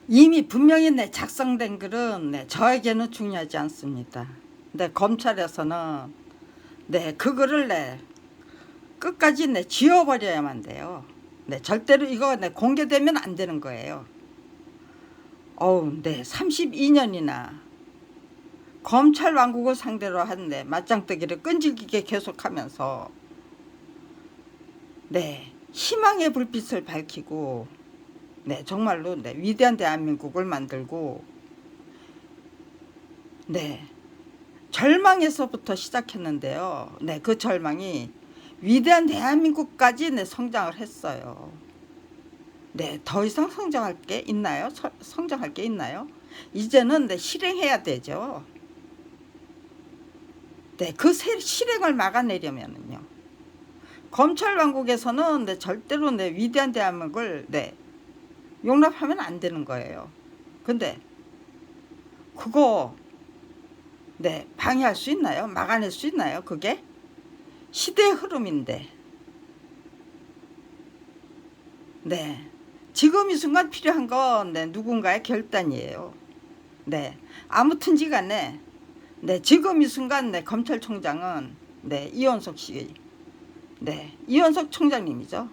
이미 분명히 작성된 글은 저에게는 중요하지 않습니다. 검찰에서는 그 글을 끝까지 지워버려야만 돼요. 절대로 이거 공개되면 안 되는 거예요. 32년이나 검찰 왕국을 상대로 한 맞짱뜨기를 끈질기게 계속하면서 희망의 불빛을 밝히고 정말로 위대한 대한민국을 만들고 절망에서부터 시작했는데요. 그 절망이 위대한 대한민국까지 성장을 했어요. 더 이상 성장할 게 있나요? 성장할 게 있나요? 이제는 실행해야 되죠. 그 실행을 막아내려면은요. 검찰 왕국에서는 절대로 위대한 대한민국을 용납하면 안 되는 거예요. 근데 그거 방해할 수 있나요? 막아낼 수 있나요? 그게 시대의 흐름인데. 지금 이 순간 필요한 건 누군가의 결단이에요. 아무튼지 간에 지금 이 순간 검찰총장은 이원석 씨, 이원석 총장님이죠.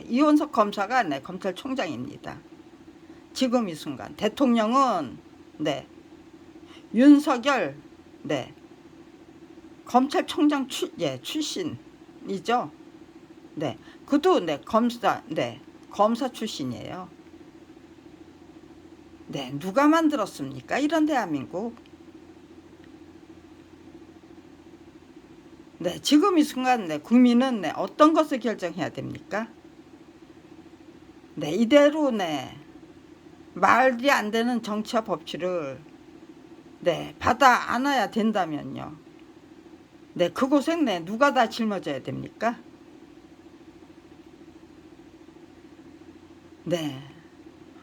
이원석 검사가 검찰총장입니다. 지금 이 순간 대통령은 윤석열 검찰총장 출신이죠. 그도 검사 출신이에요. 누가 만들었습니까? 이런 대한민국. 지금 이 순간 국민은 어떤 것을 결정해야 됩니까? 이대로 말이 안 되는 정치와 법치를 받아 안아야 된다면요. 그곳엔 누가 다 짊어져야 됩니까?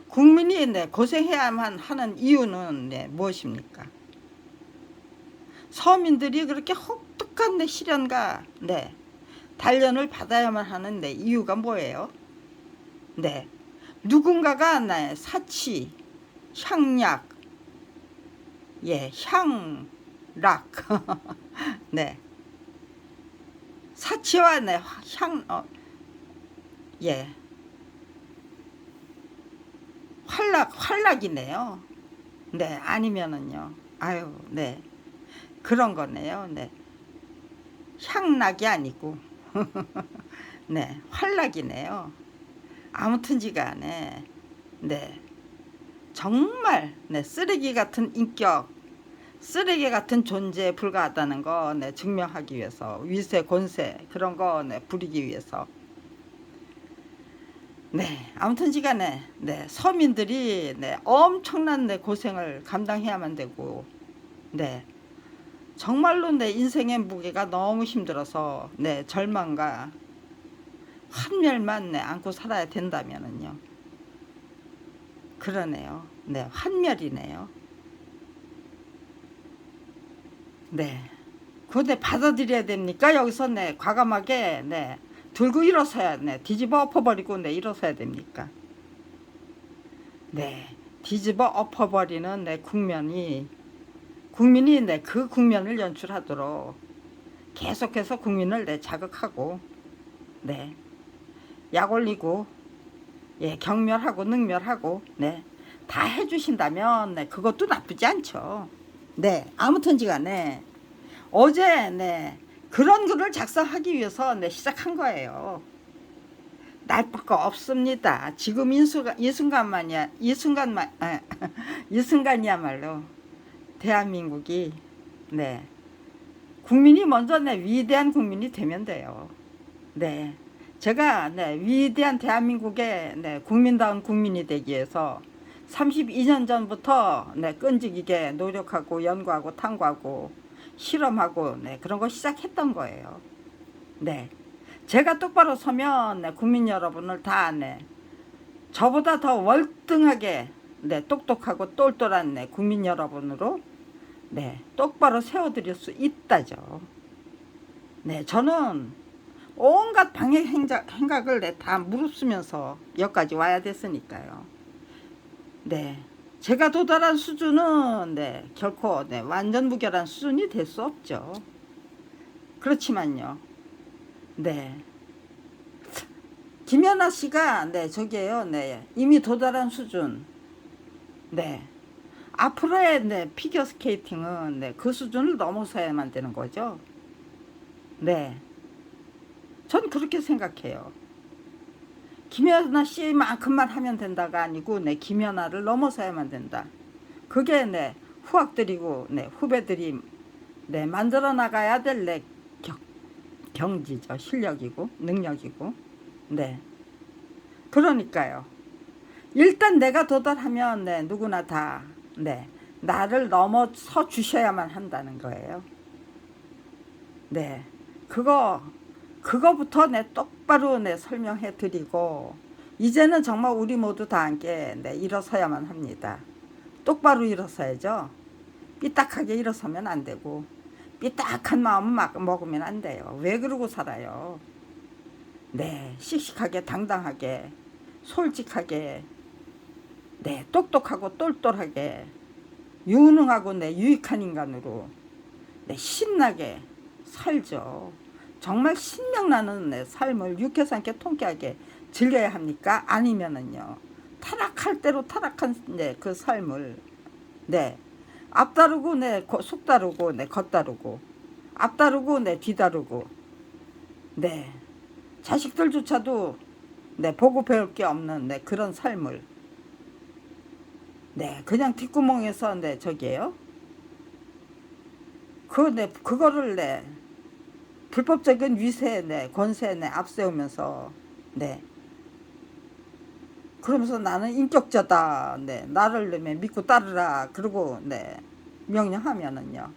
국민이 고생해야만 하는 이유는 무엇입니까? 서민들이 그렇게 혹독한 시련과 단련을 받아야만 하는 이유가 뭐예요? 누군가가 사치, 향락, 향락, 사치와 활락이네요. 아니면은요. 아유, 그런 거네요. 향락이 아니고, 활락이네요. 아무튼지 간에, 정말, 쓰레기 같은 인격, 쓰레기 같은 존재에 불과하다는 거, 증명하기 위해서, 위세, 권세, 그런 거, 부리기 위해서. 아무튼지 간에, 서민들이, 엄청난 고생을 감당해야만 되고, 정말로 인생의 무게가 너무 힘들어서 절망과 환멸만 안고 살아야 된다면은요. 그러네요. 환멸이네요. 그거 받아들여야 됩니까? 여기서 과감하게 들고 일어서야 뒤집어 엎어버리고 일어서야 됩니까? 뒤집어 엎어버리는 국민이 그 국면을 연출하도록 계속해서 국민을 자극하고 약 올리고 경멸하고 능멸하고 다 해주신다면 그것도 나쁘지 않죠. 아무튼지 간에 어제 그런 글을 작성하기 위해서 시작한 거예요. 나쁠 거 없습니다. 지금 이 순간이야말로 대한민국이 국민이 먼저 위대한 국민이 되면 돼요. 제가 위대한 대한민국의 국민다운 국민이 되기 위해서 32년 전부터 끈질기게 노력하고 연구하고 탐구하고 실험하고 그런 거 시작했던 거예요. 제가 똑바로 서면 국민 여러분을 다 저보다 더 월등하게 똑똑하고 똘똘한 국민 여러분으로 똑바로 세워드릴 수 있다죠. 저는 온갖 방해 행각을 다 무릅쓰면서 여기까지 와야 됐으니까요. 네. 제가 도달한 수준은 네, 결코 네, 완전 무결한 수준이 될 수 없죠. 그렇지만요. 네. 김연아 씨가 네, 저기에요. 네. 이미 도달한 수준. 네. 앞으로의 네, 피겨 스케이팅은 네, 그 수준을 넘어서야만 되는 거죠. 네. 전 그렇게 생각해요. 김연아 씨만큼만 하면 된다가 아니고 네, 김연아를 넘어서야만 된다. 그게 네, 후학들이고 네, 후배들이 네, 만들어 나가야 될 네, 경지죠. 실력이고 능력이고. 네. 그러니까요. 일단 내가 도달하면 네, 누구나 다 네, 나를 넘어서 주셔야만 한다는 거예요. 네. 그거부터 내 똑바로 내 설명해 드리고 이제는 정말 우리 모두 다 함께 네, 일어서야만 합니다. 똑바로 일어서야죠. 삐딱하게 일어서면 안 되고 삐딱한 마음은 막 먹으면 안 돼요. 왜 그러고 살아요? 네, 씩씩하게 당당하게 솔직하게 네, 똑똑하고 똘똘하게 유능하고 네, 유익한 인간으로 네, 신나게 살죠. 정말 신명나는 네, 삶을 유쾌하게 함께 통쾌하게 즐겨야 합니까? 아니면은요 타락할 대로 타락한 네, 그 삶을 네 앞다르고 네 속다르고 네 겉다르고 앞다르고 네 뒤다르고 네 자식들조차도 네 보고 배울 게 없는 네 그런 삶을 네 그냥 뒷구멍에서 네 저기에요 그거를 네 불법적인 위세 네 권세 네 앞세우면서 네 그러면서 나는 인격자다 네 나를 네, 믿고 따르라 그러고 네 명령하면은요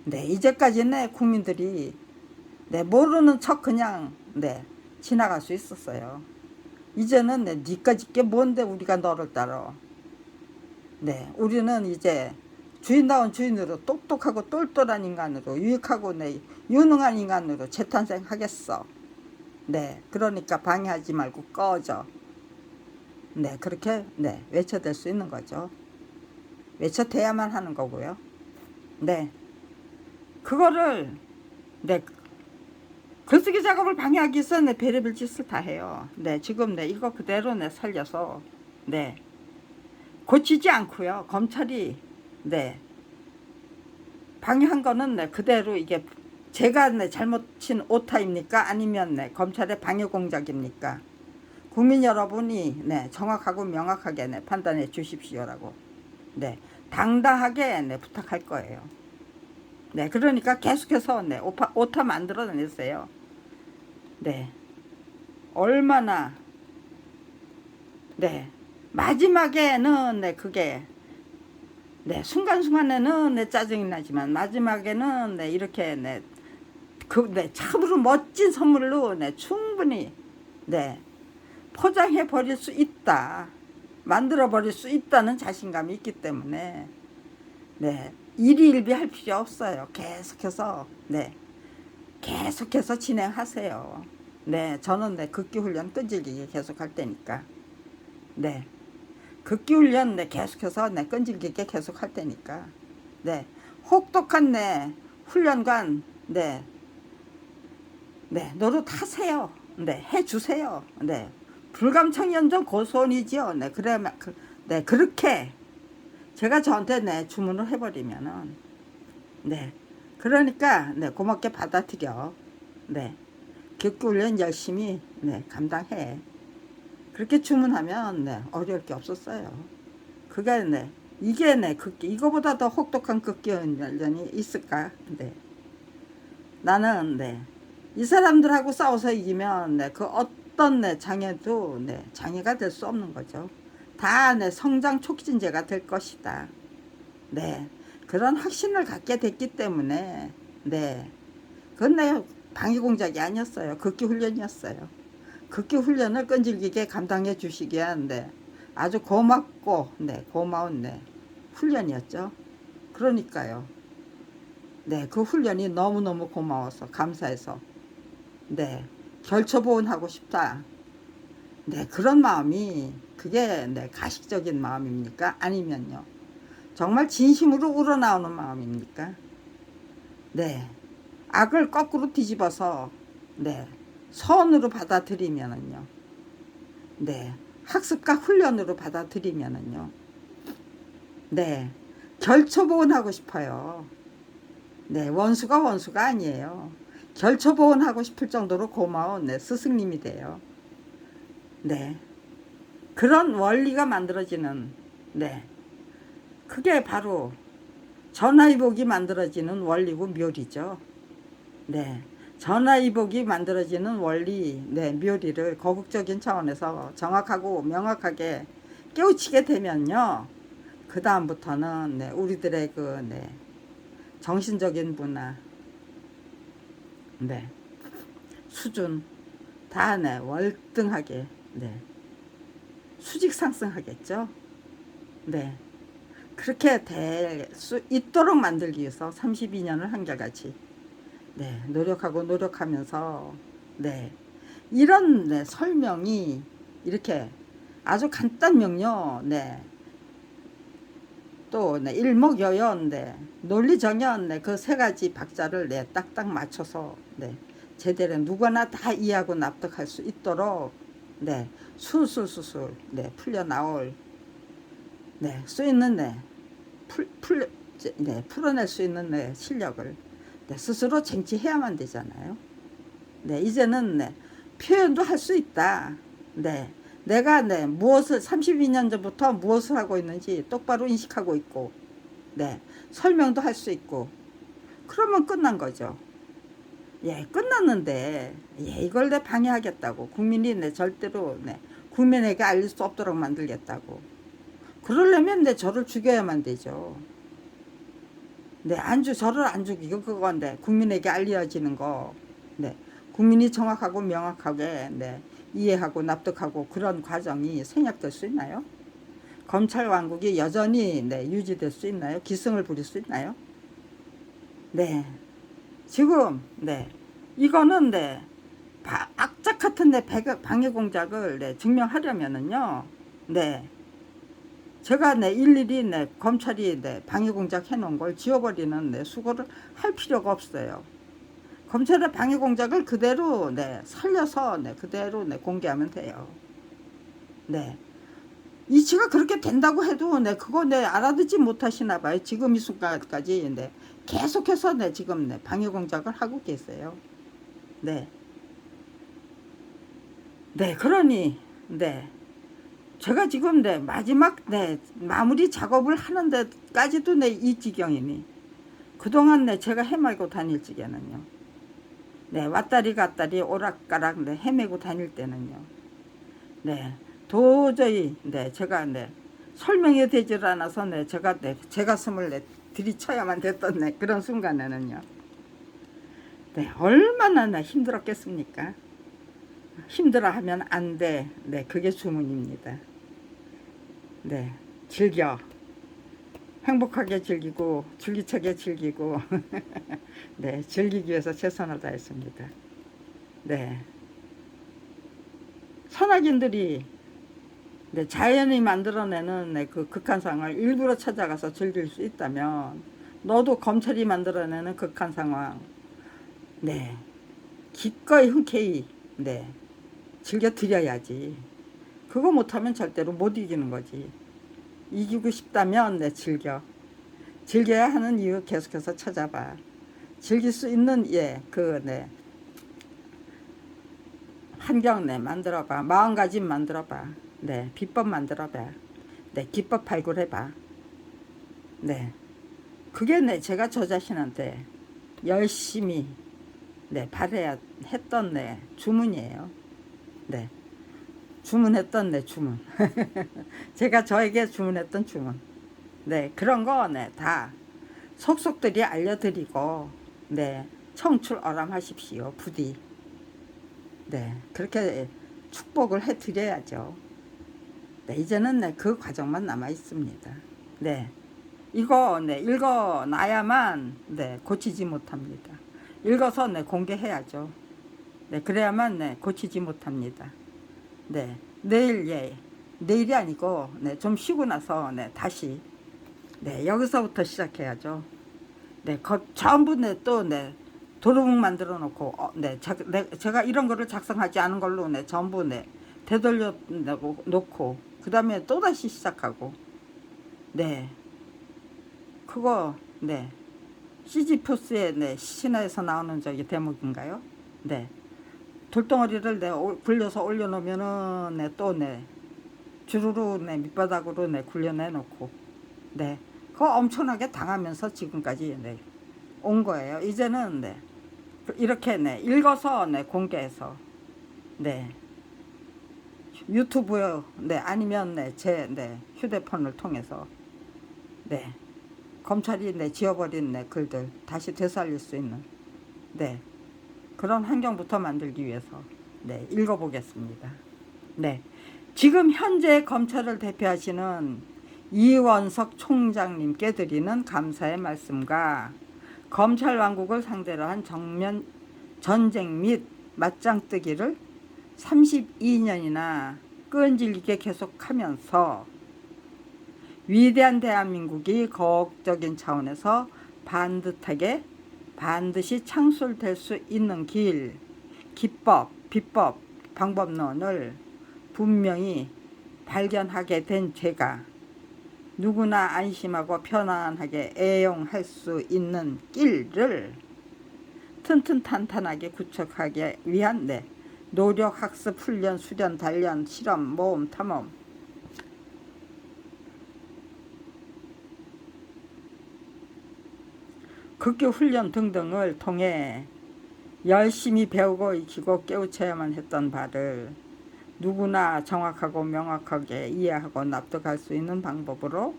네 이제까지는 국민들이 네 모르는 척 그냥 네 지나갈 수 있었어요. 이제는 네 니까짓 게 뭔데 우리가 너를 따라. 네 우리는 이제 주인다운 주인으로 똑똑하고 똘똘한 인간으로 유익하고 네 유능한 인간으로 재탄생하겠어. 네 그러니까 방해하지 말고 꺼져. 네 그렇게 네 외쳐댈 수 있는 거죠. 외쳐대야만 하는 거고요. 네 그거를 네 글쓰기 작업을 방해하기 위해서 네 별의별 짓을 다 해요. 네 지금 네 이거 그대로 네 살려서 네 고치지 않고요. 검찰이 네 방해한 거는 네 그대로 이게 제가 네 잘못 친 오타입니까? 아니면 네 검찰의 방해 공작입니까? 국민 여러분이 네 정확하고 명확하게 네 판단해 주십시오라고 네 당당하게 네 부탁할 거예요. 네 그러니까 계속해서 네 오타 만들어내세요. 네 얼마나 네 마지막에는 네 그게 네 순간순간에는 네 짜증이 나지만 마지막에는 네 이렇게 네 네 참으로 멋진 선물로 네 충분히 네 포장해 버릴 수 있다. 만들어 버릴 수 있다는 자신감이 있기 때문에 네 일희일비 할 필요 없어요. 계속해서 진행하세요. 네 저는 네 극기훈련 끈질기게 계속 할 테니까 네 극기훈련 네 계속해서 네 끈질기게 계속 할 테니까 네 혹독한 네 훈련관 네 노릇하세요. 네 해주세요. 네 불감청연정 고소원이지요. 네 그래야 네 그렇게 제가 저한테 네 주문을 해버리면은 네 그러니까 네 고맙게 받아들여. 네 격구훈련 열심히 네 감당해. 그렇게 주문하면 네 어려울 게 없었어요. 그게 네 이게 네 극기 이거보다 더 혹독한 극기훈련이 있을까? 네 나는 네 이 사람들하고 싸워서 이기면 네 그 어떤 네 장애도 네 장애가 될 수 없는 거죠. 다 네 성장 촉진제가 될 것이다. 네 그런 확신을 갖게 됐기 때문에 네 그건 내 방위 공작이 아니었어요. 극기 훈련이었어요. 극기 훈련을 끈질기게 감당해 주시기 위한 아주 고맙고 네 고마운 네 훈련이었죠. 그러니까요. 네 그 훈련이 너무너무 고마워서 감사해서 네 결처보온하고 싶다. 네 그런 마음이 그게 네, 가식적인 마음입니까? 아니면요, 정말 진심으로 우러나오는 마음입니까? 네, 악을 거꾸로 뒤집어서 네, 선으로 받아들이면은요, 네, 학습과 훈련으로 받아들이면은요, 네, 결초보온하고 싶어요. 네, 원수가 아니에요. 결초보온하고 싶을 정도로 고마운 네, 스승님이 돼요. 네, 그런 원리가 만들어지는, 네, 그게 바로 전화위복이 만들어지는 원리고 묘리죠. 네, 전화위복이 만들어지는 원리, 네, 묘리를 거국적인 차원에서 정확하고 명확하게 깨우치게 되면요, 그 다음부터는 네, 우리들의 그 네, 정신적인 문화, 네, 수준 다 네, 월등하게 네, 수직 상승하겠죠. 네, 그렇게 될 수 있도록 만들기 위해서 32년을 한결같이 네, 노력하고 노력하면서 네, 이런 네, 설명이 이렇게 아주 간단 명료 네, 또 네, 일목요연 네, 논리정연 네, 그 세 가지 박자를 네, 딱딱 맞춰서 네, 제대로 누구나 다 이해하고 납득할 수 있도록 네, 술술술술 네, 풀려 나올 네, 수 있는 네, 네, 풀어낼 수 있는 네, 실력을 네, 스스로 쟁취해야만 되잖아요. 네, 이제는 네, 표현도 할 수 있다. 네, 내가 네, 무엇을 32년 전부터 무엇을 하고 있는지 똑바로 인식하고 있고, 네, 설명도 할 수 있고, 그러면 끝난 거죠. 예, 끝났는데, 예, 이걸 내 방해하겠다고. 국민이 내 절대로 네, 국민에게 알릴 수 없도록 만들겠다고. 그러려면 내 저를 죽여야만 되죠. 네, 저를 안 죽이고 그건데, 국민에게 알려지는 거. 네, 국민이 정확하고 명확하게, 네, 이해하고 납득하고 그런 과정이 생략될 수 있나요? 검찰 왕국이 여전히 네, 유지될 수 있나요? 기승을 부릴 수 있나요? 네, 지금 네, 이거는 네, 악착 같은 내 방해 공작을 네, 증명하려면은요, 네, 제가 네, 일일이 네, 검찰이 네, 방해 공작 해놓은 걸 지워버리는 네, 수고를 할 필요가 없어요. 검찰의 방해 공작을 그대로 네, 살려서 네, 그대로 네, 공개하면 돼요. 네. 이치가 그렇게 된다고 해도 네, 그거 네, 알아듣지 못하시나 봐요. 지금 이 순간까지 네, 계속해서 네, 지금 네, 방해 공작을 하고 계세요. 네. 네, 그러니 네. 제가 지금 네, 마지막 네, 마무리 작업을 하는 데까지도 네, 이 지경이니 그동안 네, 제가 헤매고 다닐 적에는요. 네, 왔다리 갔다리 오락가락 네, 헤매고 다닐 때는요. 네, 도저히 네, 제가 네, 설명이 되질 않아서 네, 제가 네, 제 가슴을 네, 들이쳐야만 됐던 네, 그런 순간에는요. 네, 얼마나 네, 힘들었겠습니까? 힘들어하면 안 돼. 네, 그게 주문입니다. 네, 즐겨. 행복하게 즐기고 줄기차게 즐기고 네, 즐기기 위해서 최선을 다했습니다. 네, 선악인들이 네, 자연이 만들어내는 네, 그 극한 상황을 일부러 찾아가서 즐길 수 있다면 너도 검찰이 만들어내는 극한 상황 네, 기꺼이 흔쾌히 네, 즐겨 드려야지. 그거 못하면 절대로 못 이기는 거지. 이기고 싶다면 네, 즐겨야 하는 이유 계속해서 찾아봐. 즐길 수 있는 예, 그 네, 환경 네, 만들어봐. 마음가짐 만들어봐. 네, 비법 만들어봐. 네, 기법 발굴해봐. 네, 그게 네, 제가 저 자신한테 열심히 네, 바래야 했던 네, 주문이에요. 네, 주문했던 네, 주문. 제가 저에게 주문했던 주문. 네, 그런 거 네, 다 속속들이 알려드리고 네, 청출어람하십시오. 부디. 네, 그렇게 축복을 해드려야죠. 네, 이제는 네, 그 과정만 남아 있습니다. 네, 이거 네, 읽어놔야만 네, 고치지 못합니다. 읽어서 네, 공개해야죠. 네, 그래야만 네, 고치지 못합니다. 네, 내일 예, 내일이 아니고 네, 좀 쉬고 나서 네, 다시 네, 여기서부터 시작해야죠. 네, 전부 네, 또 네, 도루묵 만들어 놓고 네, 제가 이런 거를 작성하지 않은 걸로 네, 전부 네, 되돌려 놓고 그 다음에 또 다시 시작하고 네, 그거 네, 시지푸스의 네, 신화에서 나오는 저기 대목인가요? 네, 돌덩어리를 네, 굴려서 올려놓으면은 네, 또 네, 주르르 네, 밑바닥으로 네, 굴려내 놓고 네, 그거 엄청나게 당하면서 지금까지 네, 온 거예요. 이제는 네, 이렇게 네, 읽어서 네, 공개해서 네, 유튜브요, 네, 아니면 네, 제 네, 휴대폰을 통해서 네, 검찰이 네, 지워버린 네, 글들 다시 되살릴 수 있는 네, 그런 환경부터 만들기 위해서 네, 읽어보겠습니다. 네, 지금 현재 검찰을 대표하시는 이원석 총장님께 드리는 감사의 말씀과 검찰 왕국을 상대로 한 정면 전쟁 및 맞짱뜨기를 32년이나 끈질기게 계속하면서 위대한 대한민국이 거국적인 차원에서 반드시 창출될 수 있는 길, 기법, 비법, 방법론을 분명히 발견하게 된 제가 누구나 안심하고 편안하게 애용할 수 있는 길을 튼튼탄탄하게 구축하기 위한 노력, 학습, 훈련, 수련, 단련, 실험, 모험, 탐험 극교 훈련 등등을 통해 열심히 배우고 익히고 깨우쳐야만 했던 바를 누구나 정확하고 명확하게 이해하고 납득할 수 있는 방법으로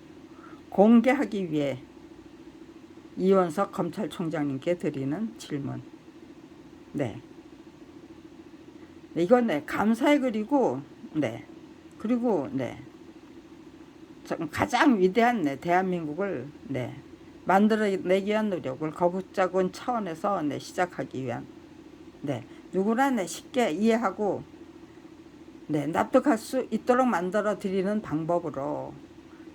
공개하기 위해 이원석 검찰총장님께 드리는 질문. 네. 이건 네, 감사의 글이고, 네. 그리고, 네. 가장 위대한 네, 대한민국을, 네. 만들어내기 위한 노력을 거국적인 차원에서 네, 시작하기 위한, 네. 누구나 네, 쉽게 이해하고, 네, 납득할 수 있도록 만들어 드리는 방법으로,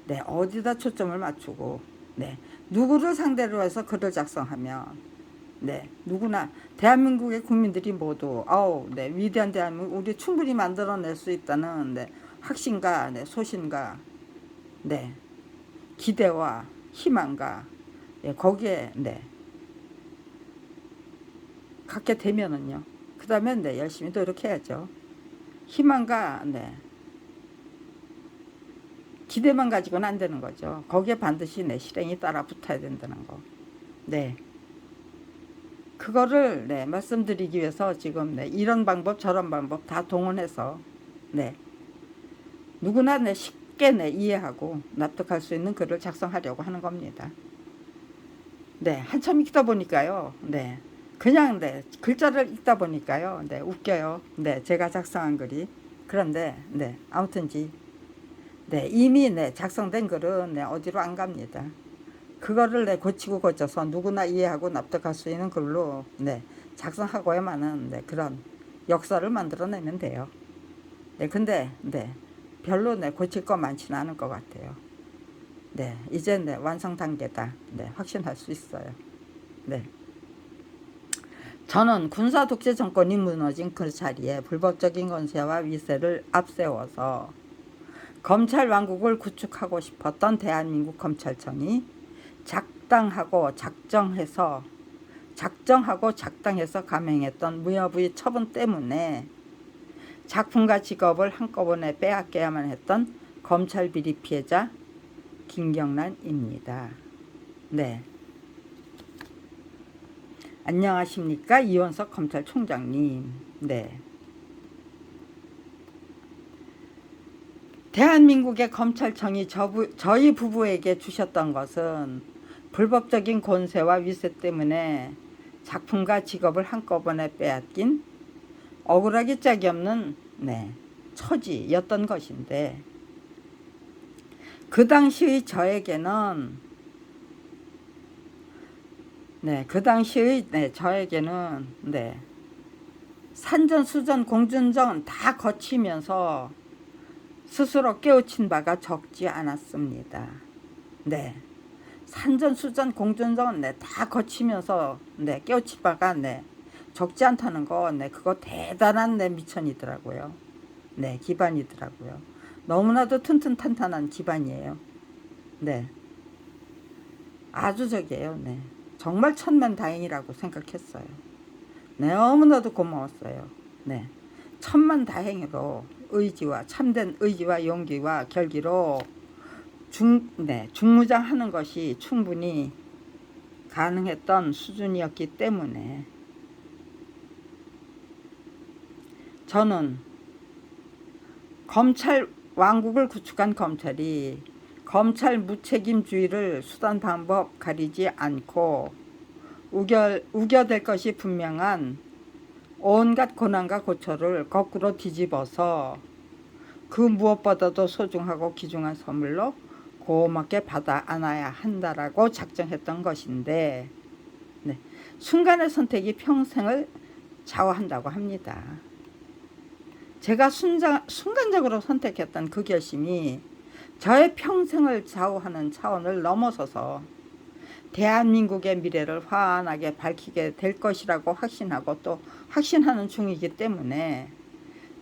네, 어디다 초점을 맞추고, 네, 누구를 상대로 해서 글을 작성하면, 네, 누구나 대한민국의 국민들이 모두 네, 위대한 대한민국 우리 충분히 만들어낼 수 있다는 네, 확신과 네, 소신과 네, 기대와 희망과 네, 거기에 네, 갖게 되면은요. 그다음에 네, 열심히 노력해야죠. 희망과 네, 기대만 가지고는 안 되는 거죠. 거기에 반드시 네, 실행이 따라 붙어야 된다는 거. 네. 그거를 네, 말씀드리기 위해서 지금 네, 이런 방법 저런 방법 다 동원해서 네, 누구나 네, 쉽게 네, 이해하고 납득할 수 있는 글을 작성하려고 하는 겁니다. 네, 한참 읽다 보니까요. 네. 그냥 네, 글자를 읽다 보니까요. 네, 웃겨요. 네, 제가 작성한 글이. 그런데 네, 아무튼지 네, 이미 네, 작성된 글은 네, 어디로 안 갑니다. 그거를 네, 고치고 고쳐서 누구나 이해하고 납득할 수 있는 글로 네, 작성하고야만은 네, 그런 역사를 만들어내면 돼요. 네, 근데 네, 별로 네, 고칠 거 많지는 않을 것 같아요. 네, 이제 네, 완성 단계다. 네, 확신할 수 있어요. 네. 저는 군사 독재 정권이 무너진 그 자리에 불법적인 권세와 위세를 앞세워서 검찰 왕국을 구축하고 싶었던 대한민국 검찰청이 작정하고 작당해서 감행했던 무여부의 처분 때문에 작품과 직업을 한꺼번에 빼앗겨야만 했던 검찰 비리 피해자 김경란입니다. 네. 안녕하십니까, 이원석 검찰총장님. 네. 대한민국의 검찰청이 저희 부부에게 주셨던 것은 불법적인 권세와 위세 때문에 작품과 직업을 한꺼번에 빼앗긴 억울하기 짝이 없는 네, 처지였던 것인데, 그 당시의 저에게는 산전수전 공전전 다 거치면서 스스로 깨우친 바가 적지 않았습니다. 네. 산전수전 공전전 네, 다 거치면서 네, 깨우친 바가 네, 적지 않다는 거 네, 그거 대단한 네, 미천이더라고요. 네, 기반이더라고요. 너무나도 튼튼탄탄한 기반이에요. 네. 아주 저기에요. 네. 정말 천만다행이라고 생각했어요. 네, 너무나도 고마웠어요. 네. 천만다행으로 의지와 참된 의지와 용기와 결기로 중무장하는 것이 충분히 가능했던 수준이었기 때문에 저는 검찰 왕국을 구축한 검찰이 검찰 무책임주의를 수단 방법 가리지 않고 우겨댈 것이 분명한 온갖 고난과 고초를 거꾸로 뒤집어서 그 무엇보다도 소중하고 귀중한 선물로 고맙게 받아 안아야 한다라고 작정했던 것인데 네, 순간의 선택이 평생을 좌우한다고 합니다. 제가 순간적으로 선택했던 그 결심이 저의 평생을 좌우하는 차원을 넘어서서 대한민국의 미래를 환하게 밝히게 될 것이라고 확신하고 또 확신하는 중이기 때문에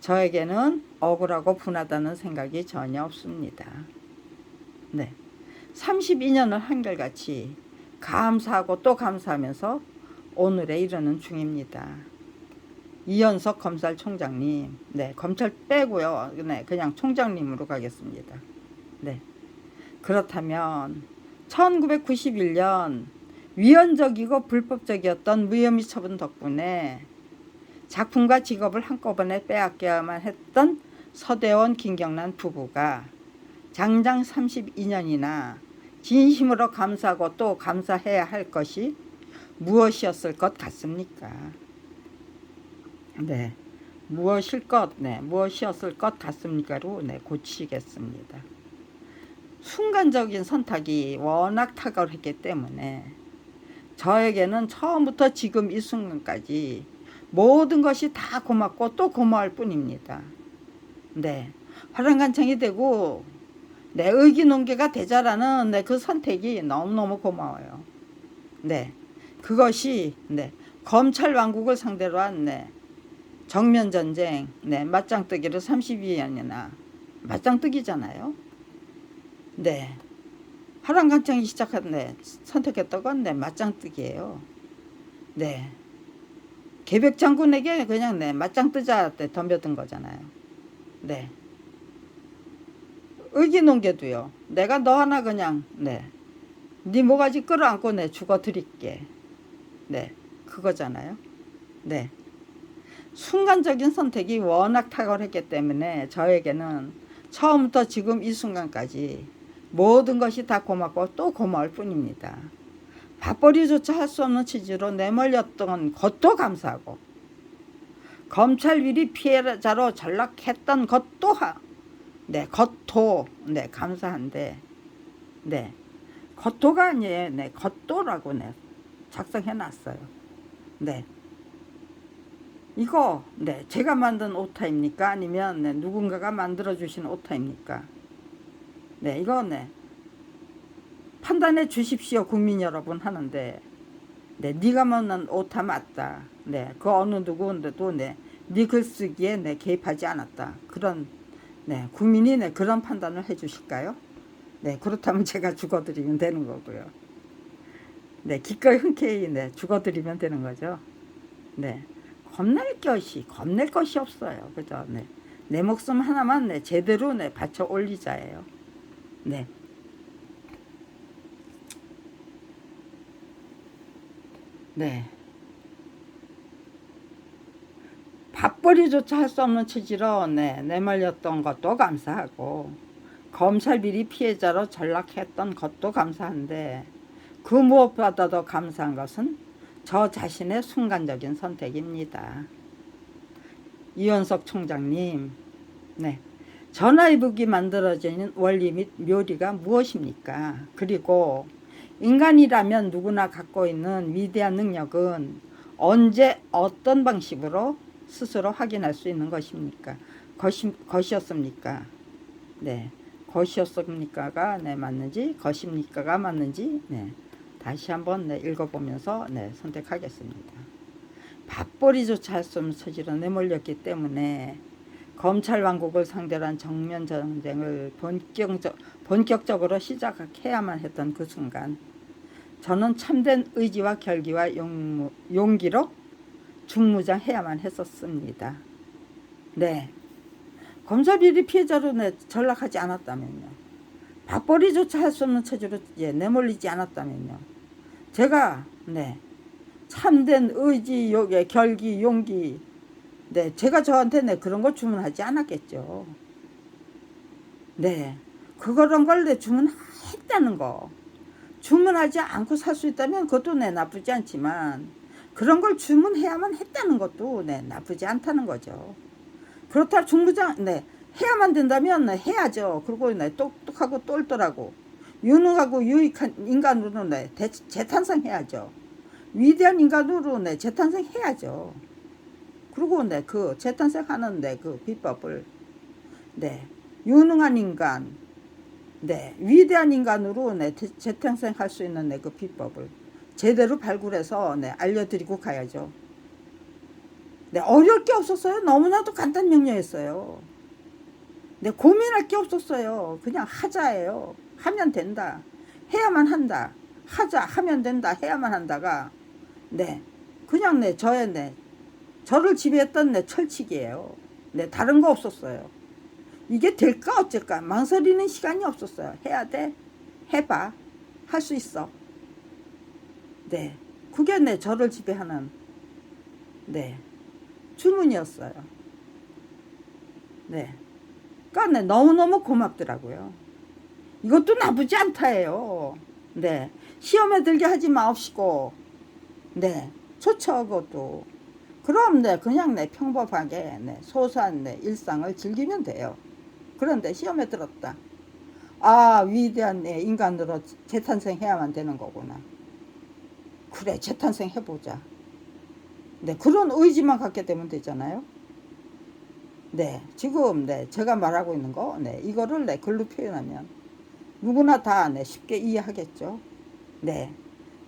저에게는 억울하고 분하다는 생각이 전혀 없습니다. 네, 32년을 한결같이 감사하고 또 감사하면서 오늘에 이르는 중입니다. 이현석 검찰총장님, 네, 검찰 빼고요. 네, 그냥 총장님으로 가겠습니다. 네, 그렇다면 1991년 위헌적이고 불법적이었던 무혐의 처분 덕분에 작품과 직업을 한꺼번에 빼앗겨야만 했던 서대원 김경란 부부가 장장 32년이나 진심으로 감사하고 또 감사해야 할 것이 무엇이었을 것 같습니까? 네, 무엇이었을 것 같습니까로 고치겠습니다. 순간적인 선택이 워낙 탁월했기 때문에 저에게는 처음부터 지금 이 순간까지 모든 것이 다 고맙고 또 고마울 뿐입니다. 네, 화랑간청이 되고 의기농계가 되자라는 그 선택이 너무너무 고마워요. 네, 그것이 검찰 왕국을 상대로 한 정면전쟁 맞짱뜨기를 32년이나 맞짱뜨기잖아요. 네, 화랑간청이 시작한 선택했던 건 맞짱뜨기예요. 네, 계백 장군에게 그냥 맞짱뜨자 때 덤벼든 거잖아요. 네, 의기농계도요. 내가 너 하나 그냥 네 모가지 끌어안고 죽어드릴게. 네, 그거잖아요. 네, 순간적인 선택이 워낙 탁월했기 때문에 저에게는 처음부터 지금 이 순간까지 모든 것이 다 고맙고 또 고마울 뿐입니다. 밥벌이조차 할 수 없는 취지로 내몰렸던 것도 감사하고 검찰 비리 피해자로 전락했던 것도 감사한데 겉도가 아니에요. 겉도라고 작성해놨어요. 네, 이거 제가 만든 오타입니까? 아니면 누군가가 만들어주신 오타입니까? 네, 이거 판단해 주십시오 국민 여러분 하는데 네가 만든 오타 맞다. 그 어느 누구인데도 네 글쓰기에 개입하지 않았다. 그런 국민이 그런 판단을 해 주실까요? 네, 그렇다면 제가 죽어드리면 되는 거고요. 네, 기꺼이 흔쾌히 죽어드리면 되는 거죠. 네, 겁낼 것이 없어요. 그죠? 내 목숨 하나만 제대로 바쳐 올리자예요. 네. 네. 밥벌이조차 할 수 없는 취지로 내몰렸던 것도 감사하고 검찰 비리 피해자로 전락했던 것도 감사한데 그 무엇보다도 감사한 것은 저 자신의 순간적인 선택입니다. 이현석 총장님, 전화위복이 만들어지는 원리 및 묘리가 무엇입니까? 그리고 인간이라면 누구나 갖고 있는 위대한 능력은 언제 어떤 방식으로 스스로 확인할 수 있는 것입니까? 것이었습니까? 네, 것이었습니까가 네, 맞는지 것입니까가 맞는지 네, 다시 한번 네, 읽어보면서 네, 선택하겠습니다. 밥벌이조차 할 수 없는 처지로 내몰렸기 때문에 검찰 왕국을 상대로 한 정면 전쟁을 본격적으로 시작해야만 했던 그 순간 저는 참된 의지와 결기와 용기로 중무장해야만 했었습니다. 네, 검사 비리 피해자로 전락하지 않았다면요, 밥벌이조차 할 수 없는 처지로 내몰리지 않았다면요, 제가 네, 참된 의지, 결기, 용기, 네, 제가 저한테 네, 그런 걸 주문하지 않았겠죠. 네, 그런 걸 주문했다는 거. 주문하지 않고 살 수 있다면 그것도 네, 나쁘지 않지만 그런 걸 주문해야만 했다는 것도 네, 나쁘지 않다는 거죠. 그렇다 중부장 네, 해야만 된다면 네, 해야죠. 그리고 네, 똑똑하고 똘똘하고 유능하고 유익한 인간으로 네, 재탄생해야죠. 위대한 인간으로 네, 재탄생해야죠. 그리고 네, 그 재탄생하는 네, 그 비법을 네, 유능한 인간, 네, 위대한 인간으로 네, 재탄생할 수 있는 네, 그 비법을 제대로 발굴해서 네, 알려드리고 가야죠. 네, 어려울 게 없었어요. 너무나도 간단 명료했어요. 네, 고민할 게 없었어요. 그냥 하자예요. 하면 된다. 해야만 한다. 하자, 하면 된다. 해야만 한다가 네, 그냥 네, 저를 지배했던 네, 철칙이에요. 네, 다른 거 없었어요. 이게 될까 어쩔까 망설이는 시간이 없었어요. 해야 돼. 해봐. 할 수 있어. 네, 그게 네, 저를 지배하는 네, 주문이었어요. 네, 그러니까 네, 너무너무 고맙더라고요. 이것도 나쁘지 않다예요. 네, 시험에 들게 하지 마옵시고 네, 좋죠. 그것도. 그럼 네, 그냥 네, 평범하게 네, 소소한 네, 일상을 즐기면 돼요. 그런데 시험에 들었다. 아, 위대한 네, 인간으로 재탄생해야만 되는 거구나. 그래, 재탄생 해보자. 네, 그런 의지만 갖게 되면 되잖아요. 네, 지금 네, 제가 말하고 있는 거, 네, 이거를 네, 글로 표현하면 누구나 다 네, 쉽게 이해하겠죠. 네,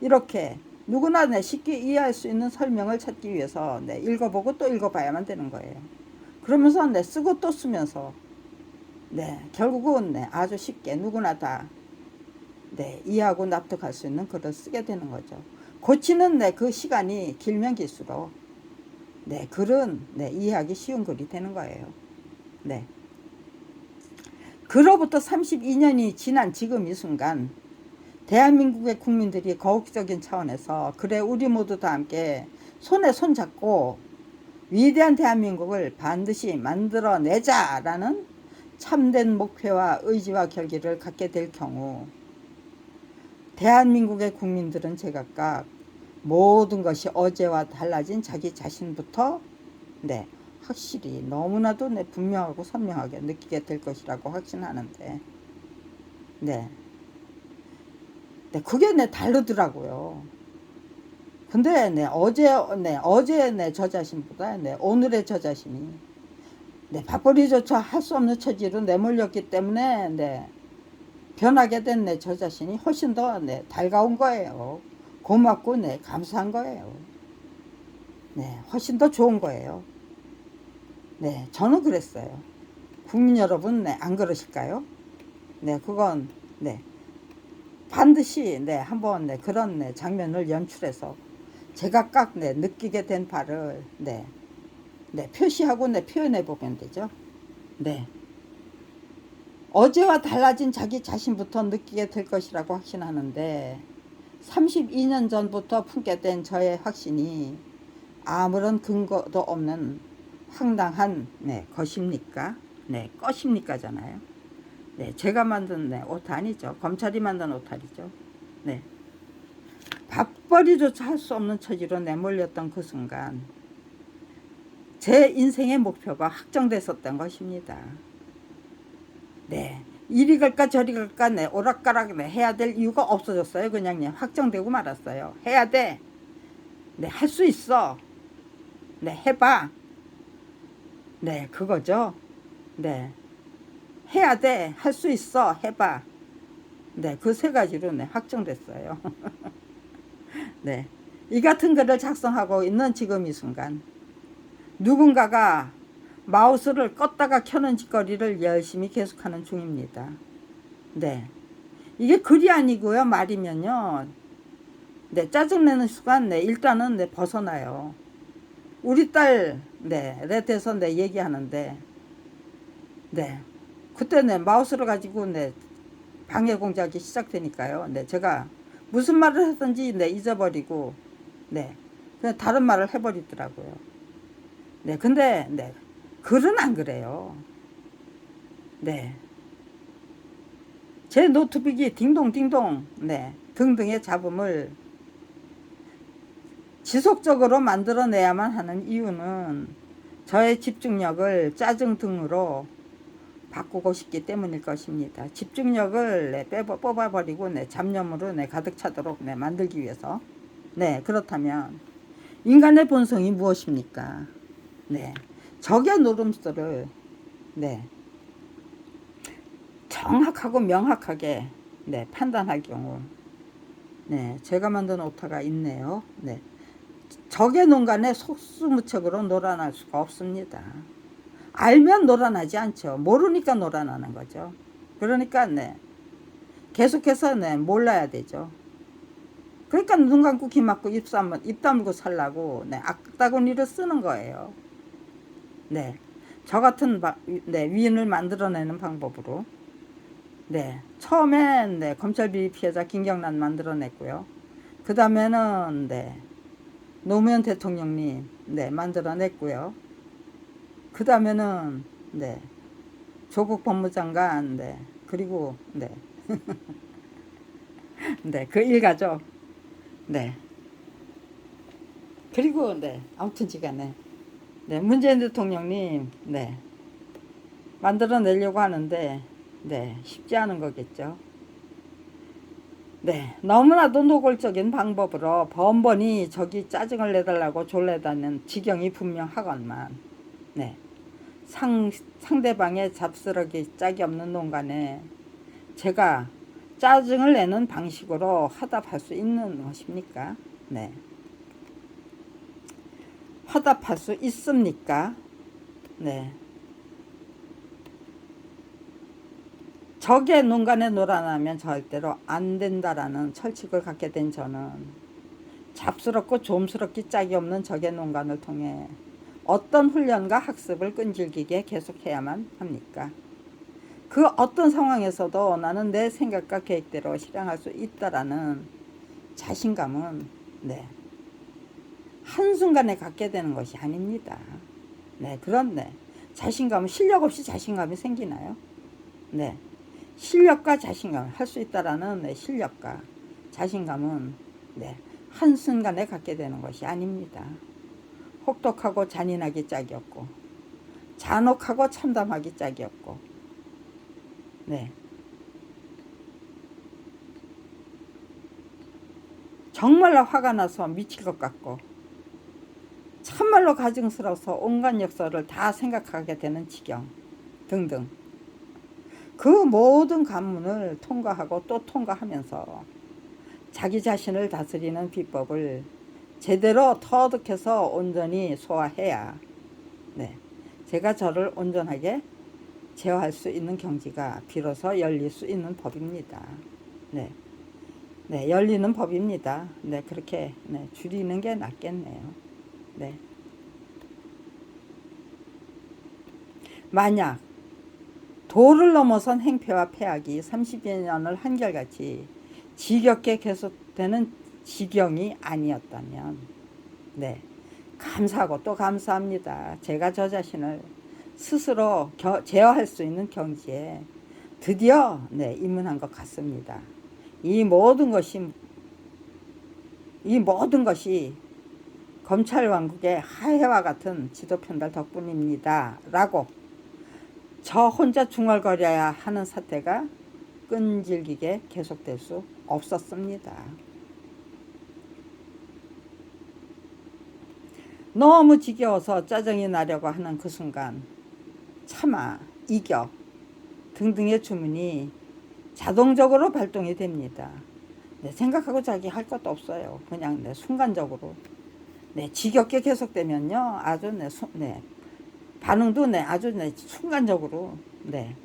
이렇게 누구나 네, 쉽게 이해할 수 있는 설명을 찾기 위해서 네, 읽어보고 또 읽어봐야만 되는 거예요. 그러면서 네, 쓰고 또 쓰면서 네, 결국은 네, 아주 쉽게 누구나 다 네, 이해하고 납득할 수 있는 글을 쓰게 되는 거죠. 고치는 네, 그 시간이 길면 길수록 네, 글은 네, 이해하기 쉬운 글이 되는 거예요. 네. 그로부터 32년이 지난 지금 이 순간 대한민국의 국민들이 거국적인 차원에서 그래 우리 모두 다 함께 손에 손 잡고 위대한 대한민국을 반드시 만들어내자라는 참된 목표와 의지와 결기를 갖게 될 경우 대한민국의 국민들은 제각각 모든 것이 어제와 달라진 자기 자신부터 네, 확실히 너무나도 네, 분명하고 선명하게 느끼게 될 것이라고 확신하는데 네, 네, 그게 네, 다르더라고요. 근데 네, 어제 네, 저 자신보다 네, 오늘의 저 자신이 네, 밥벌이조차 할 수 없는 처지로 내몰렸기 때문에 네, 변하게 된 네, 저 자신이 훨씬 더 네, 달가운 거예요. 고맙고 네, 감사한 거예요. 네, 훨씬 더 좋은 거예요. 네, 저는 그랬어요. 국민 여러분, 네, 안 그러실까요? 네, 그건 네, 반드시 네, 한번 네, 그런 네, 장면을 연출해서 제각각 네, 느끼게 된 바를 네, 네, 표시하고 네, 표현해 보면 되죠. 네. 어제와 달라진 자기 자신부터 느끼게 될 것이라고 확신하는데 32년 전부터 품게 된 저의 확신이 아무런 근거도 없는 황당한 네, 것입니까? 네, 것입니까잖아요. 네, 제가 만든 네, 오타니죠. 검찰이 만든 오타리죠. 네. 밥벌이조차 할 수 없는 처지로 내몰렸던 그 순간 제 인생의 목표가 확정됐었던 것입니다. 네, 이리 갈까 저리 갈까 네, 오락가락 네, 해야 될 이유가 없어졌어요. 그냥 네, 확정되고 말았어요. 해야 돼. 네, 할 수 있어. 네, 해봐. 네, 그거죠. 네, 해야 돼. 할 수 있어. 해봐. 네, 그 세 가지로 네, 확정됐어요. 네. 이 같은 글을 작성하고 있는 지금 이 순간 누군가가 마우스를 껐다가 켜는 짓거리를 열심히 계속하는 중입니다. 네. 이게 글이 아니고요. 말이면요. 네, 짜증내는 순간 네, 일단은 네, 벗어나요. 우리 딸 네, 레드에서 네, 얘기하는데 네. 그때 네, 마우스를 가지고 네, 방해 공작이 시작되니까요. 네, 제가 무슨 말을 했든지 네, 잊어버리고 네, 그냥 다른 말을 해버리더라고요. 네, 근데 네, 글은 안 그래요. 네, 제 노트북이 딩동딩동 네, 등등의 잡음을 지속적으로 만들어내야만 하는 이유는 저의 집중력을 짜증 등으로 바꾸고 싶기 때문일 것입니다. 집중력을 네, 뽑아버리고 네, 잡념으로 네, 가득 차도록 네, 만들기 위해서. 네, 그렇다면 인간의 본성이 무엇입니까? 네, 적의 노름수를 네, 정확하고 명확하게 네, 판단할 경우 네, 제가 만든 오타가 있네요. 네, 적의 농간에 속수무책으로 놀아날 수가 없습니다. 알면 놀아나지 않죠. 모르니까 놀아나는 거죠. 그러니까 네, 계속해서 네, 몰라야 되죠. 그러니까 눈 감고 귀 막고 입 다물고 살라고 네, 악다구니를 쓰는 거예요. 네, 저 같은 네, 위인을 만들어내는 방법으로 네, 처음엔 네, 검찰 비리 피해자 김경란 만들어냈고요. 그 다음에는 네, 노무현 대통령님 네, 만들어냈고요. 그 다음에는 네, 조국 법무장관 네, 그리고 네, 네, 그 일가족 네, 그리고 네, 아무튼 지간에 네, 문재인 대통령님 네, 만들어내려고 하는데 네, 쉽지 않은 거겠죠. 네, 너무나도 노골적인 방법으로 번번이 저기 짜증을 내달라고 졸래다는 지경이 분명하건만 네, 상대방의 잡스러기 짝이 없는 농간에 제가 짜증을 내는 방식으로 화답할 수 있는 것입니까? 네, 화답할 수 있습니까? 네, 적의 농간에 놀아나면 절대로 안 된다라는 철칙을 갖게 된 저는 잡스럽고 좀스럽기 짝이 없는 적의 농간을 통해 어떤 훈련과 학습을 끈질기게 계속해야만 합니까? 그 어떤 상황에서도 나는 내 생각과 계획대로 실행할 수 있다라는 자신감은 네, 한순간에 갖게 되는 것이 아닙니다. 네, 그런데 자신감은 실력 없이 자신감이 생기나요? 네, 실력과 자신감, 할 수 있다라는 네, 실력과 자신감은 네, 한순간에 갖게 되는 것이 아닙니다. 혹독하고 잔인하기 짝이 없고 잔혹하고 참담하기 짝이 없고 네, 정말로 화가 나서 미칠 것 같고 참말로 가증스러워서 온갖 역설을 다 생각하게 되는 지경 등등 그 모든 관문을 통과하고 또 통과하면서 자기 자신을 다스리는 비법을 제대로 터득해서 온전히 소화해야 네, 제가 저를 온전하게 제어할 수 있는 경지가 비로소 열릴 수 있는 법입니다. 네, 네, 열리는 법입니다. 네, 그렇게 네, 줄이는 게 낫겠네요. 네, 만약 도를 넘어선 행패와 폐악이 30여 년을 한결같이 지겹게 계속되는 지경이 아니었다면 네, 감사하고 또 감사합니다. 제가 저 자신을 스스로 제어할 수 있는 경지에 드디어 네, 입문한 것 같습니다. 이 모든 것이 검찰 왕국의 하해와 같은 지도 편달 덕분입니다. 라고 저 혼자 중얼거려야 하는 사태가 끈질기게 계속될 수 없었습니다. 너무 지겨워서 짜증이 나려고 하는 그 순간 참아 이겨 등등의 주문이 자동적으로 발동이 됩니다. 네, 생각하고 자기 할 것도 없어요. 그냥 네, 순간적으로. 네, 지겹게 계속되면요. 아주 네, 반응도 네, 아주 네, 순간적으로 네,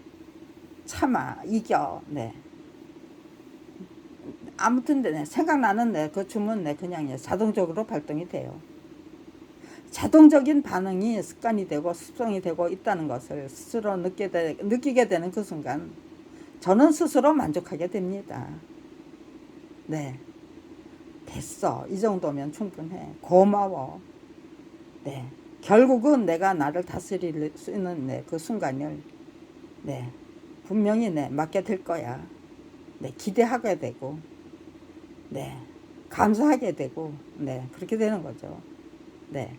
참아, 이겨. 네. 아무튼 네, 생각나는 네, 그 주문 네, 그냥 네, 자동적으로 발동이 돼요. 자동적인 반응이 습관이 되고 습성이 되고 있다는 것을 스스로 느끼게 되는 그 순간 저는 스스로 만족하게 됩니다. 네, 됐어. 이 정도면 충분해. 고마워. 네, 결국은 내가 나를 다스릴 수 있는 네, 그 순간을 네, 분명히 네, 맞게 될 거야. 네, 기대하게 되고 네, 감사하게 되고 네, 그렇게 되는 거죠. 네,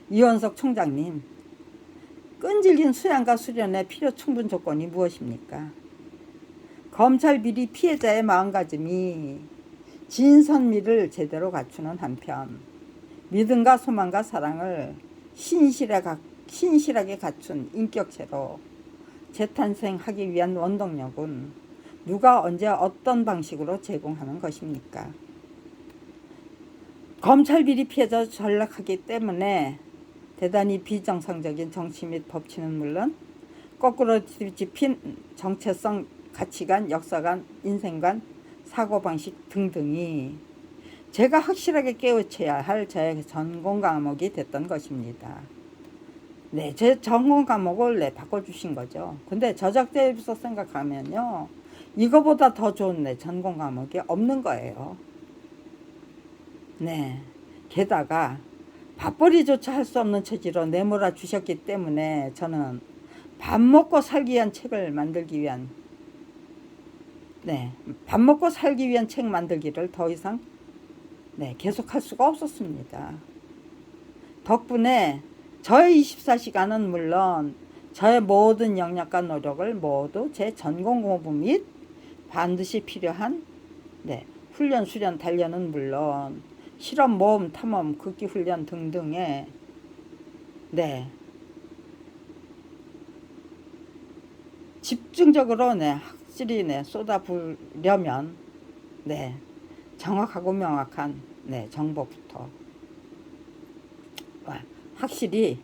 이원석 총장님, 끈질긴 수양과 수련의 필요 충분 조건이 무엇입니까? 검찰 비리 피해자의 마음가짐이 진선미를 제대로 갖추는 한편 믿음과 소망과 사랑을 신실하게 갖춘 인격체로 재탄생하기 위한 원동력은 누가 언제 어떤 방식으로 제공하는 것입니까? 검찰 비리 피해자 전락하기 때문에 대단히 비정상적인 정치 및 법치는 물론 거꾸로 뒤집힌 정체성, 가치관, 역사관, 인생관, 사고방식 등등이 제가 확실하게 깨우쳐야 할 저의 전공 과목이 됐던 것입니다. 네, 제 전공 과목을 네, 바꿔주신 거죠. 근데 저작자로서 생각하면요, 이거보다 더 좋은 네, 전공 과목이 없는 거예요. 네, 게다가 밥벌이조차 할 수 없는 처지로 내몰아 주셨기 때문에 저는 밥 먹고 살기 위한 책을 만들기 위한 네, 밥 먹고 살기 위한 책 만들기를 더 이상 네, 계속할 수가 없었습니다. 덕분에 저의 24시간은 물론 저의 모든 역량과 노력을 모두 제 전공 공부 및 반드시 필요한 네, 훈련, 수련, 단련은 물론 실험, 모험, 탐험, 극기 훈련 등등에 네, 집중적으로 네, 확실히 네, 쏟아부으려면 네, 정확하고 명확한 네, 정보부터 확실히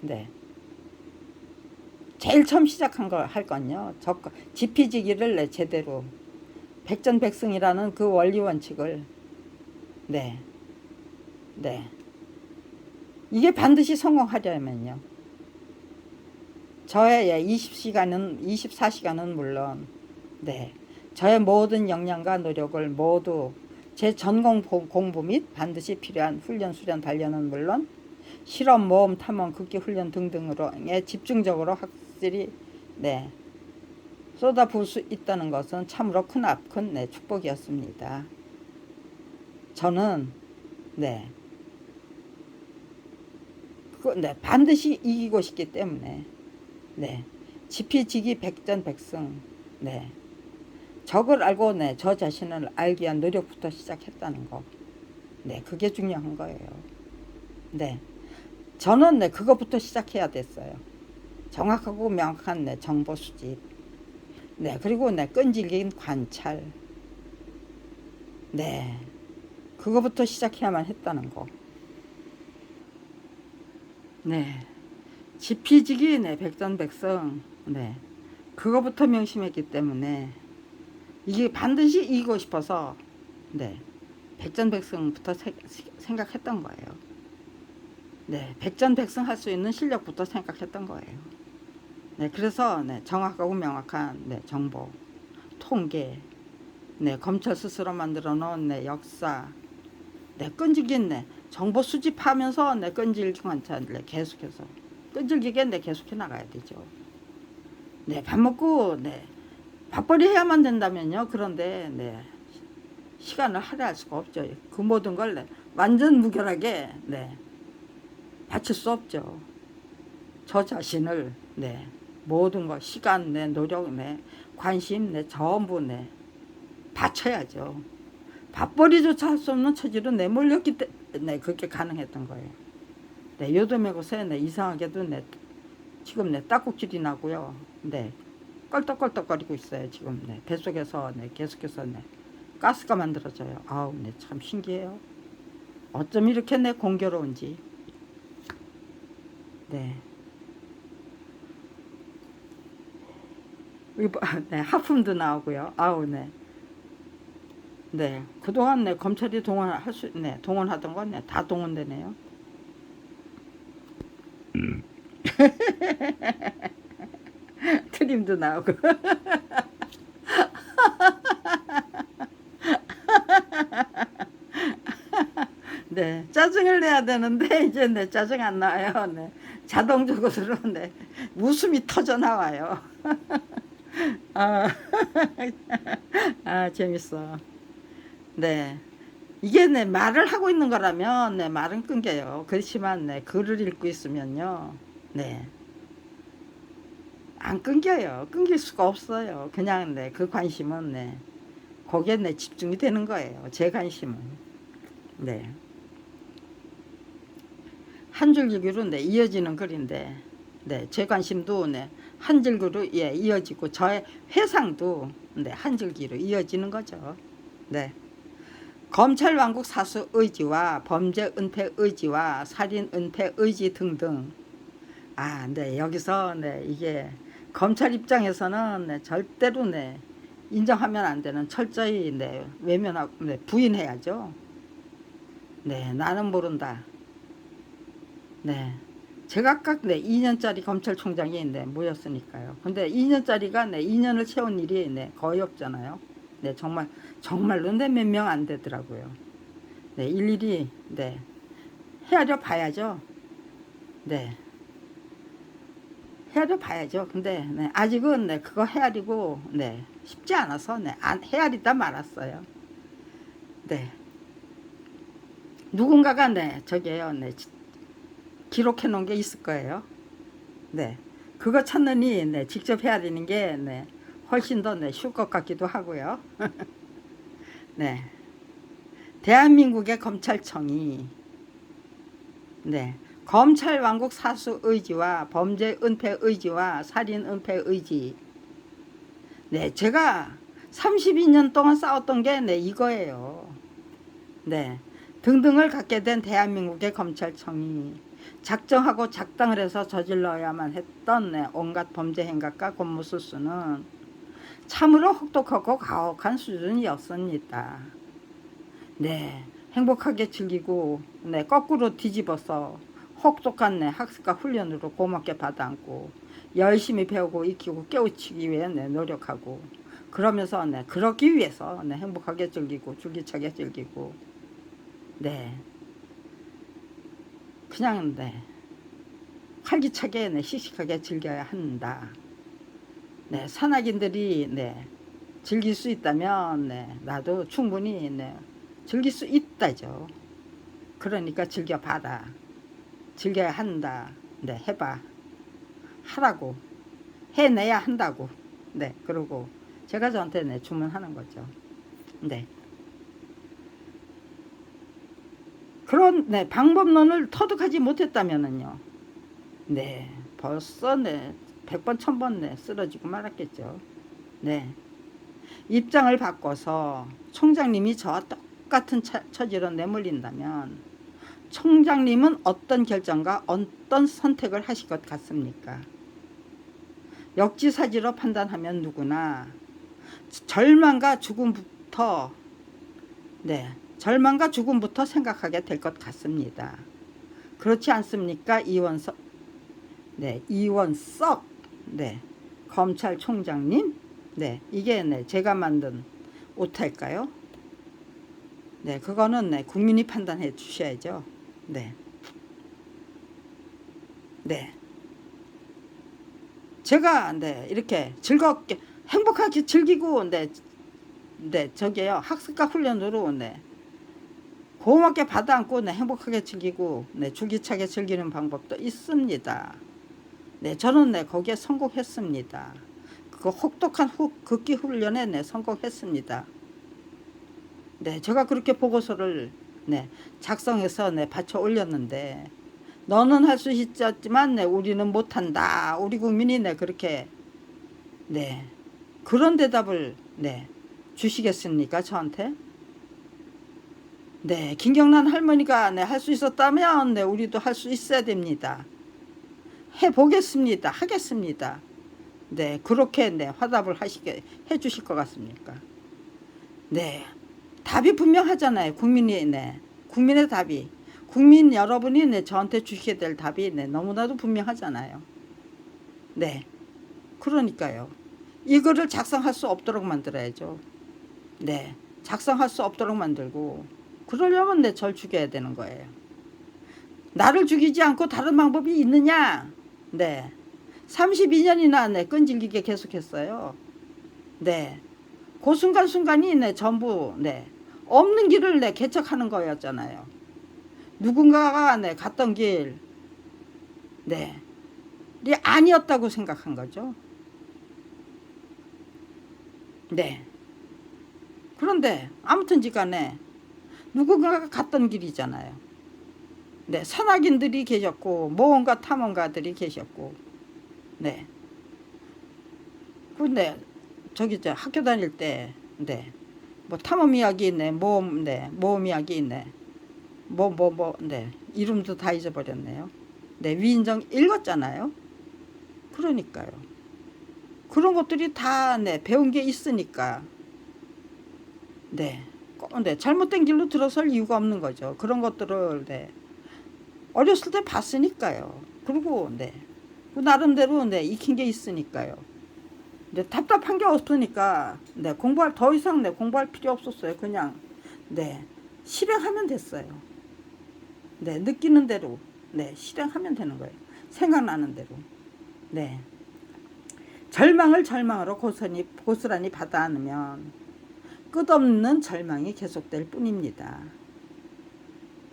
네, 제일 처음 시작한 걸 할 건요. 지피지기를 네, 제대로 백전백승이라는 그 원리 원칙을 네, 네, 이게 반드시 성공하려면요. 저의 24시간은 물론 네, 저의 모든 역량과 노력을 모두 제 전공 공부 및 반드시 필요한 훈련, 수련, 단련은 물론 실험, 모험, 탐험, 극기 훈련 등등으로에 집중적으로 확실히 네, 쏟아부을 수 있다는 것은 참으로 큰 네, 축복이었습니다. 저는 네, 네, 반드시 이기고 싶기 때문에 네, 지피지기 백전백승 네, 적을 알고 네, 저 자신을 알기 위한 노력부터 시작했다는 거. 네, 그게 중요한 거예요. 네, 저는 네, 그것부터 시작해야 됐어요. 정확하고 명확한 네, 정보 수집. 네, 그리고 네, 끈질긴 관찰. 네, 그거부터 시작해야만 했다는 거. 네, 지피지기 네, 백전백승. 네, 그거부터 명심했기 때문에 이게 반드시 이기고 싶어서 네, 백전백승부터 생각했던 거예요. 네, 백전백승 할 수 있는 실력부터 생각했던 거예요. 네, 그래서 네, 정확하고 명확한 네, 정보, 통계, 네, 검찰 스스로 만들어 놓은 네, 역사, 네, 끈질긴 네, 정보 수집하면서 네, 끈질긴 관찰 네, 계속해서 끈질기게 네, 계속해 나가야 되죠. 네, 밥 먹고 네, 밥벌이 해야만 된다면요. 그런데 네, 시간을 할애할 수가 없죠. 그 모든 걸 네, 완전 무결하게 네, 바칠 수 없죠. 저 자신을 네, 모든 것 시간 내 노력 내 관심 내 전부 내 바쳐야죠. 밥벌이조차 할 수 없는 처지로 내몰렸기 때문에 그렇게 가능했던 거예요. 네, 요즘에 곳에 네, 이상하게도 네, 지금 네, 딱꼭질이 나고요. 네, 껄떡껄떡거리고 있어요. 지금 네, 뱃속에서 네, 계속해서 네, 가스가 만들어져요. 아우, 네, 참 신기해요. 어쩜 이렇게 네, 공교로운지. 네. 네, 하품도 나오고요. 아우, 네. 네. 그동안 네, 검찰이 동원하던 건 네, 다 동원되네요. 트림도 나오고. 네, 짜증을 내야 되는데 이제 네, 짜증 안 나와요. 네, 자동적으로 네, 웃음이 터져 나와요. 아, 아 재밌어. 네, 이게 네, 말을 하고 있는 거라면 네, 말은 끊겨요. 그렇지만 네, 글을 읽고 있으면요, 네, 안 끊겨요. 끊길 수가 없어요. 그냥 네, 그 관심은 네, 거기에 네, 집중이 되는 거예요. 제 관심은. 네. 한 줄기로 네, 이어지는 글인데, 네, 제 관심도 네, 한 줄기로 예, 이어지고 저의 회상도 네, 한 줄기로 이어지는 거죠. 네. 검찰 왕국 사수 의지와 범죄 은폐 의지와 살인 은폐 의지 등등. 아, 네, 여기서 네, 이게 검찰 입장에서는 네, 절대로 네, 인정하면 안 되는 철저히 네, 외면하고 네, 부인해야죠. 네, 나는 모른다. 네. 제각각 네, 2년짜리 검찰총장이 네, 모였으니까요. 근데 2년짜리가 네, 2년을 채운 일이 네, 거의 없잖아요. 네, 정말로 네, 몇 명 안 되더라고요. 네, 일일이 네, 헤아려 봐야죠. 네, 헤아려 봐야죠. 근데 네, 아직은 네, 그거 헤아리고 네, 쉽지 않아서 네, 안 헤아리다 말았어요. 네, 누군가가 네, 저게요, 네, 기록해 놓은 게 있을 거예요. 네. 그거 찾느니 네, 직접 해야 되는 게 네, 훨씬 더 네, 쉬울 것 같기도 하고요. 네. 대한민국의 검찰청이 네. 검찰 왕국 사수 의지와 범죄 은폐 의지와 살인 은폐 의지. 네, 제가 32년 동안 싸웠던 게 네, 이거예요. 네. 등등을 갖게 된 대한민국의 검찰청이 작정하고 작당을 해서 저질러야만 했던 네, 온갖 범죄 행각과 공무수수는 참으로 혹독하고 가혹한 수준이었습니다. 네, 행복하게 즐기고 네, 거꾸로 뒤집어서 혹독한 네, 학습과 훈련으로 고맙게 받아안고 열심히 배우고 익히고 깨우치기 위해 네, 노력하고 그러면서 네, 그러기 위해서 네, 행복하게 즐기고 줄기차게 즐기고 네, 그냥 네, 활기차게 네, 씩씩하게 즐겨야 한다. 네, 산악인들이 네, 즐길 수 있다면 네, 나도 충분히 네, 즐길 수 있다죠. 그러니까 즐겨봐라. 즐겨야 한다. 네, 해봐. 하라고. 해내야 한다고. 네, 그러고 제가 저한테 네, 주문하는 거죠. 네. 그런 네, 방법론을 터득하지 못했다면은요. 네, 벌써 네, 100번 1000번 네, 쓰러지고 말았겠죠. 네. 입장을 바꿔서 총장님이 저와 똑같은 처지로 내몰린다면 총장님은 어떤 결정과 어떤 선택을 하실 것 같습니까? 역지사지로 판단하면 누구나 절망과 죽음부터 네, 절망과 죽음부터 생각하게 될 것 같습니다. 그렇지 않습니까? 이원석 네, 검찰총장님 네, 이게 네, 제가 만든 오타일까요? 네, 그거는 네, 국민이 판단해 주셔야죠. 네. 네. 제가 네, 이렇게 즐겁게 행복하게 즐기고 네, 네, 저게요. 학습과 훈련으로 네. 고맙게 받아안고 네, 행복하게 즐기고 네, 줄기차게 즐기는 방법도 있습니다. 네, 저는 네, 거기에 성공했습니다. 그 혹독한 극기 훈련에 네, 성공했습니다. 네, 제가 그렇게 보고서를 네, 작성해서 네, 받쳐 올렸는데 너는 할 수 있었지만 네, 우리는 못한다. 우리 국민이 네, 그렇게 네, 그런 대답을 네, 주시겠습니까, 저한테? 네, 김경란 할머니가 네, 할 수 있었다면 네, 우리도 할 수 있어야 됩니다. 해보겠습니다. 하겠습니다. 네, 그렇게 네, 화답을 해 주실 것 같습니까? 네, 답이 분명하잖아요. 국민이 네, 국민의 답이 국민 여러분이 네, 저한테 주시게 될 답이 네, 너무나도 분명하잖아요. 네, 그러니까요. 이거를 작성할 수 없도록 만들어야죠. 네, 작성할 수 없도록 만들고 그러려면 네, 절 죽여야 되는 거예요. 나를 죽이지 않고 다른 방법이 있느냐? 네, 32년이나 네, 끈질기게 계속했어요. 네, 그 순간순간이 네, 전부 네, 없는 길을 네, 개척하는 거였잖아요. 누군가가 네, 갔던 길, 네, 이 아니었다고 생각한 거죠. 네. 그런데 아무튼지 간에 누군가가 갔던 길이잖아요. 네, 산악인들이 계셨고 모험가 탐험가들이 계셨고 네. 근데 저기 저 학교 다닐 때 네. 뭐 탐험 이야기 있네. 모험 이야기 있네. 네. 이름도 다 잊어버렸네요. 네, 위인정 읽었잖아요. 그러니까요. 그런 것들이 다 네, 배운 게 있으니까 네. 네, 잘못된 길로 들어설 이유가 없는 거죠. 그런 것들을 네, 어렸을 때 봤으니까요. 그리고 네, 그 나름대로 네, 익힌 게 있으니까요. 네, 답답한 게 없으니까 네, 더 이상 네, 공부할 필요 없었어요. 그냥 네, 실행하면 됐어요. 네, 느끼는 대로 네, 실행하면 되는 거예요. 생각나는 대로. 네. 절망을 절망으로 고스란히 받아 안으면 끝없는 절망이 계속될 뿐입니다.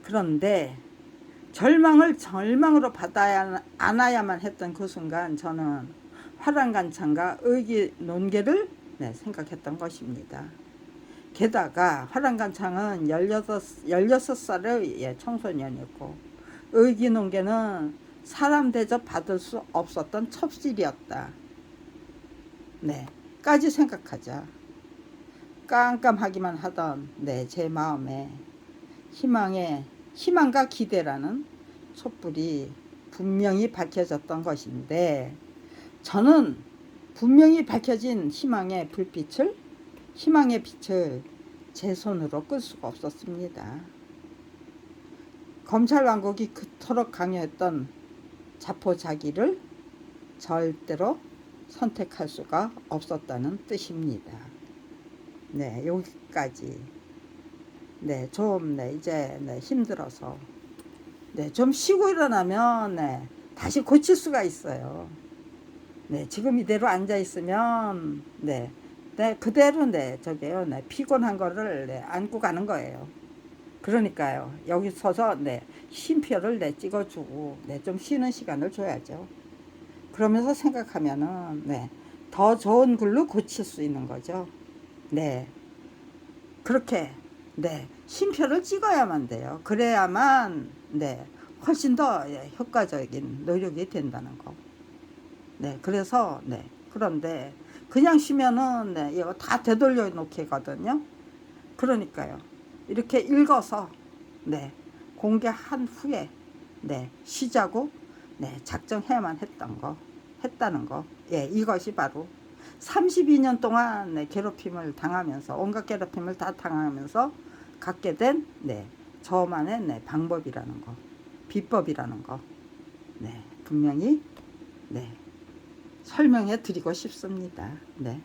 그런데 절망을 절망으로 받아 안아야만 했던 그 순간 저는 화랑간창과 의기논계를 네, 생각했던 것입니다. 게다가 화랑간창은 16살의 청소년이었고 의기논계는 사람 대접 받을 수 없었던 첩실이었다. 네, 까지 생각하자. 깜깜하기만 하던 네, 제 마음에 희망과 기대라는 촛불이 분명히 밝혀졌던 것인데 저는 분명히 밝혀진 희망의 빛을 제 손으로 끌 수가 없었습니다. 검찰 왕국이 그토록 강요했던 자포자기를 절대로 선택할 수가 없었다는 뜻입니다. 네, 여기까지. 네, 좀 네, 이제 네, 힘들어서 네, 좀 쉬고 일어나면 네, 다시 고칠 수가 있어요. 네, 지금 이대로 앉아 있으면 네, 그대로 네, 저게요, 네, 피곤한 거를 네, 안고 가는 거예요. 그러니까요, 여기 서서 네, 쉼표를 네, 찍어주고 네, 좀 쉬는 시간을 줘야죠. 그러면서 생각하면은 네, 더 좋은 글로 고칠 수 있는 거죠. 네, 그렇게 네, 쉼표를 찍어야만 돼요. 그래야만 네, 훨씬 더 효과적인 노력이 된다는 거. 네, 그래서 네, 그런데 그냥 쉬면은 네, 이거 다 되돌려 놓기거든요. 그러니까요. 이렇게 읽어서 네, 공개한 후에 네, 쉬자고 네, 작정해야만 했다는 거. 예, 이것이 바로 32년 동안 네, 괴롭힘을 당하면서 온갖 괴롭힘을 다 당하면서 갖게 된 네, 저만의 네, 방법이라는 거, 비법이라는 거, 네, 분명히 네, 설명해 드리고 싶습니다. 네.